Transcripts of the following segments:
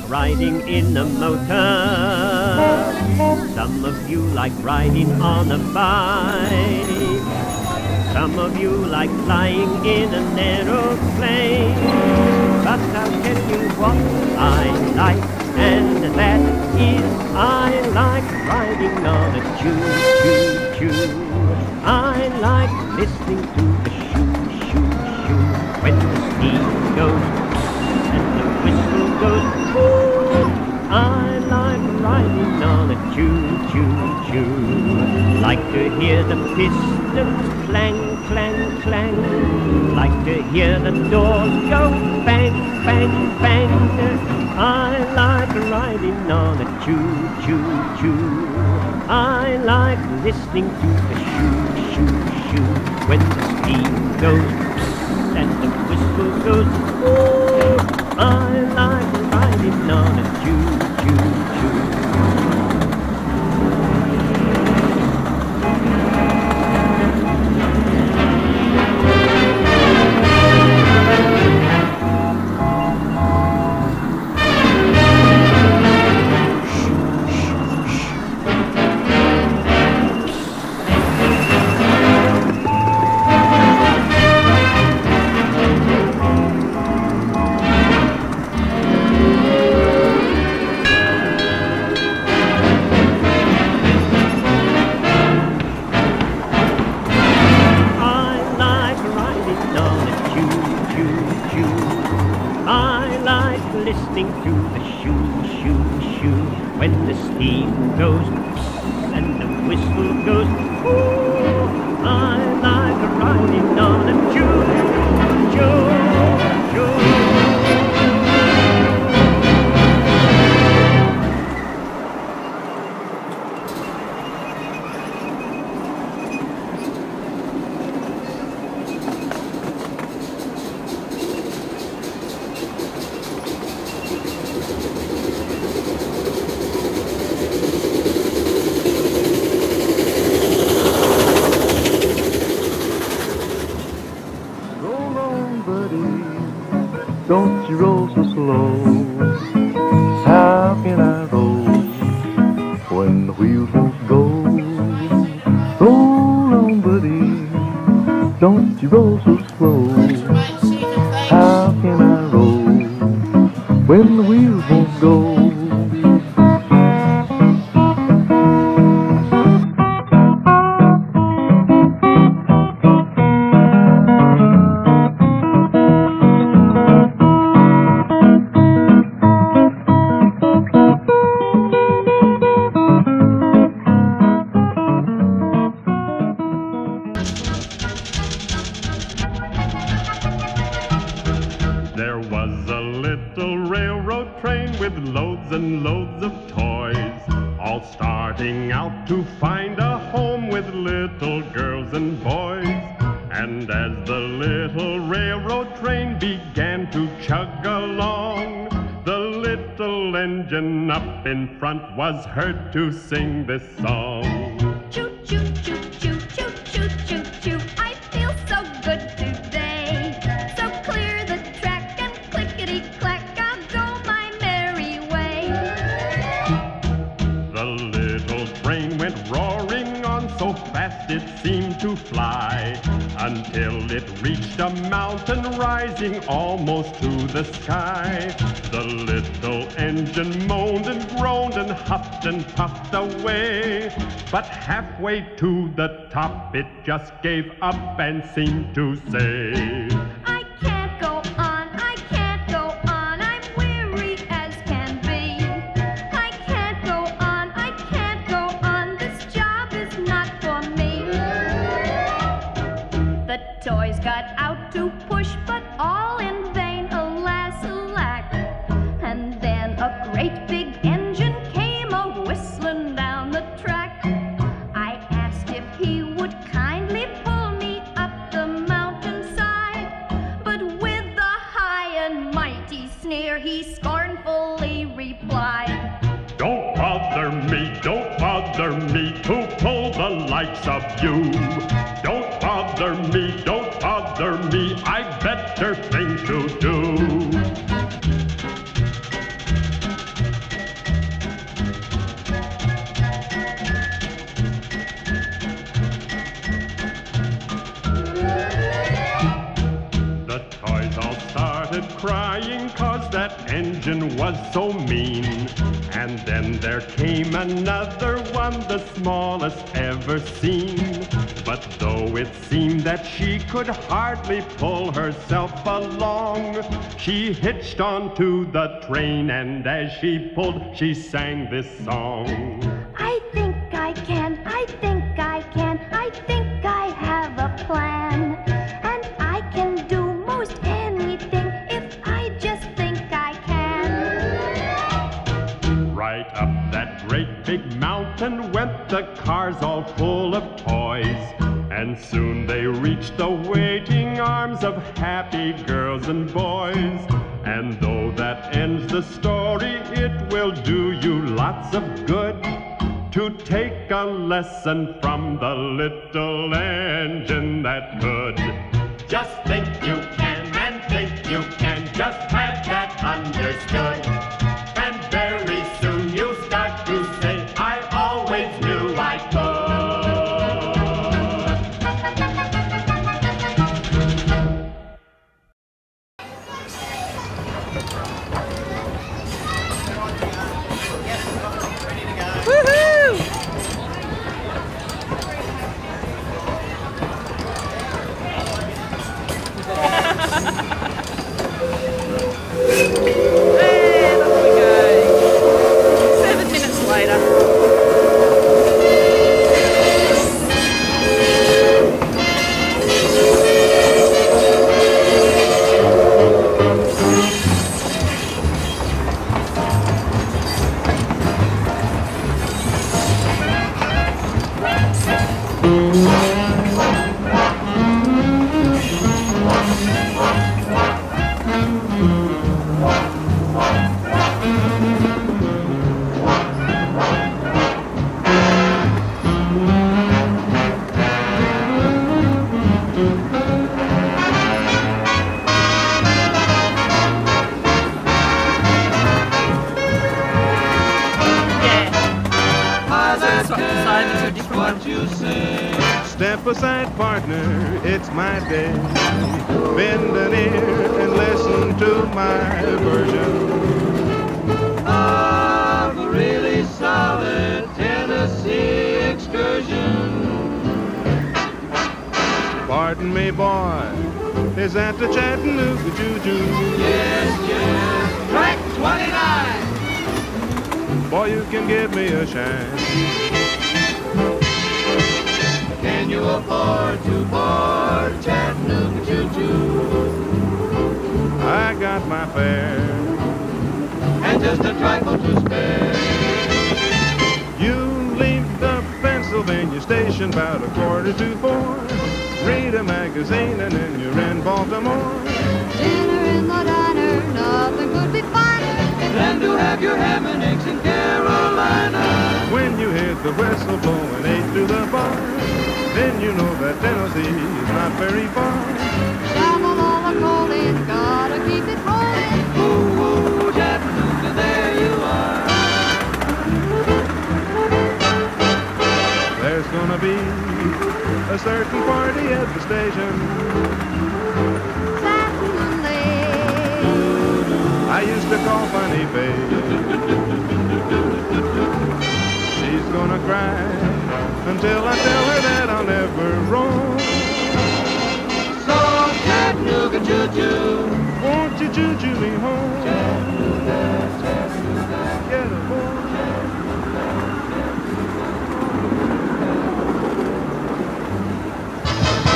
riding in a motor. Some of you like riding on a bike. Some of you like flying in an aeroplane. But I'll tell you what I like, and that is I like riding on a choo-choo-choo. I like listening to the shoo-shoo-shoo when the steam goes and the whistle goes ooh. I like riding on a choo-choo-choo. Like to hear the pistons clang, clang, clang. Like to hear the doors go bang, bang, bang. I like riding on a choo-choo-choo. I like listening to the shoo-shoo-shoo when the steam goes and the whistle goes ooh. I like riding on a choo-choo-choo. Listening to the shoo-shoo-shoo when the steam goes and the whistle goes ooh. I like riding on a choo-choo-choo. Don't you roll so slow. How can I roll when the wheels won't go? Roll on, buddy. Don't you roll so slow. How can I roll when the wheels won't go? There was a little railroad train with loads and loads of toys, all starting out to find a home with little girls and boys. And as the little railroad train began to chug along, the little engine up in front was heard to sing this song. Choo, choo, choo, choo, choo, choo, choo, choo. I feel so good today. So clear the track and clickety-clack, I'll go my merry way. The little train went roaring on so fast it seemed to fly, until it reached a mountain rising almost to the sky. The little engine moaned and groaned and huffed and puffed away, but halfway to the top it just gave up and seemed to say, I can't go on, I can't go on, I'm weary as can be. I can't go on, I can't go on, this job is not for me. The toys got out to push, but all in vain, alas, alack. And then a great big engine came a-whistling down the track. I asked if he would kindly pull me up the mountainside, but with a high and mighty sneer he scornfully replied, don't bother me to pull the likes of you. Don't bother me, I've better things to do. crying 'cause that engine was so mean. And then there came another one, the smallest ever seen. But though it seemed that she could hardly pull herself along, she hitched onto the train, and as she pulled, she sang this song. I think I can, I think I can, I think I have a plan. And I can do most anything if I just think I can. Right up that great big mountain went the cars all full of toys. And soon they reached the waiting arms of happy girls and boys. And though that ends the story, it will do you lots of good to take a lesson from the little engine that could. Just think you can and think you can, just have that understood. And very soon you'll start to say, I always knew I could. Step aside, partner, it's my day. Bend an ear and listen to my version of a really solid Tennessee excursion. Pardon me, boy, is that the Chattanooga Choo-Choo? Yes, yes, track 29. Boy, you can give me a shine. Can you afford to board Chattanooga Choo-Choo? I got my fare and just a trifle to spare. You leave the Pennsylvania station about 3:45. Read a magazine and then you're in Baltimore. Dinner in the diner, nothing could be finer than to have your ham and eggs in Carolina. When you hear the whistle blowing 8 to the bar, then you know that Tennessee is not very far. Shovel all the coal in, gotta keep it rolling. Ooh, ooh, Chattanooga, there you are. There's gonna be a certain party at the station. Certainly. I used to call Funny Face. She's gonna cry until I tell her that I'll never roam. So Chattanooga Choo-Choo, won't you choo-choo me home? Chattanooga, Chattanooga, get aboard.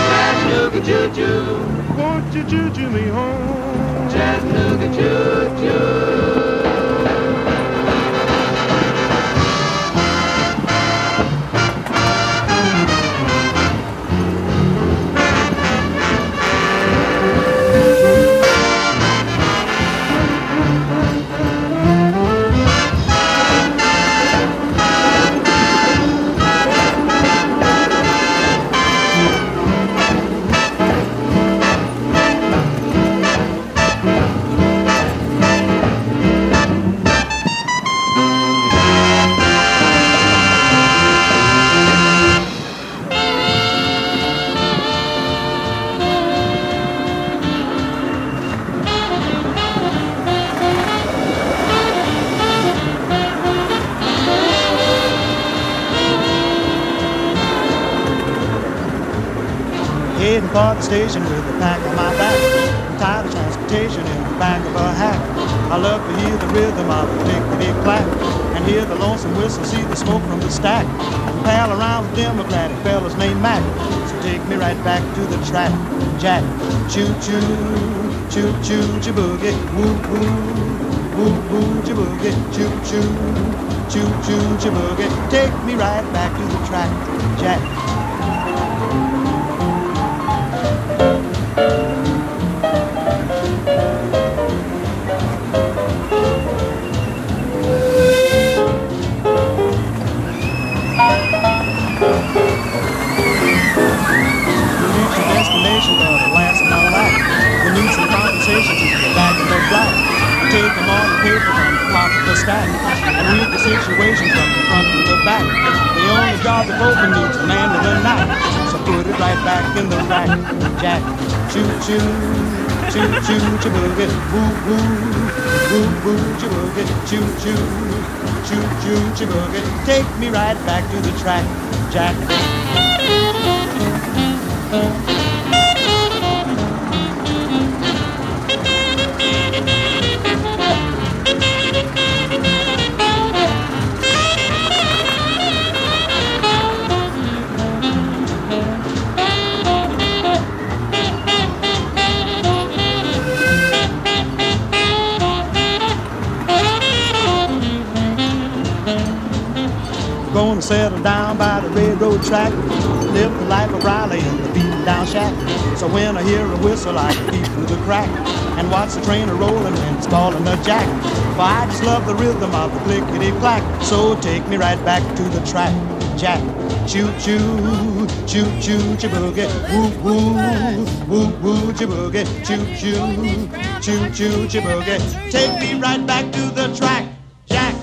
Chattanooga Choo-Choo, won't you choo-choo me home? Chattanooga Choo-Choo. heading for the station with a pack on my back. I'm tired of transportation in the back of a hack. I love to hear the rhythm of the clickety-clack and hear the lonesome whistle, see the smoke from the stack. And pal around with Democratic fellas named Mac. So take me right back to the track, Jack. Choo-choo, choo-choo, choo-boogie, woo-woo, woo-woo, choo-boogie, choo-choo, choo-choo, choo-boogie. Take me right back to the track, Jack. Take them all the paper from the top of the stack and read the situation from the front to the back. The only job that open needs a man with a knife, so put it right back in the rack, Jack. Choo-choo, choo-choo, choo-boogie, woo-woo, woo-woo, choo-boogie, choo-choo, choo-choo, choo-boogie. Take me right back to the track, Jack. Gonna settle down by the railroad track, live the life of Riley in the beaten down shack. So when I hear a whistle, I can peep through the crack and watch the train a-rolling when it's calling a jack. For I just love the rhythm of the clickety-clack. So take me right back to the track, Jack. Choo-choo, choo-choo, choo-boogie, woo-woo, woo-woo, choo-boogie, choo-choo, choo-choo, choo-boogie. Take me right back to the track, Jack.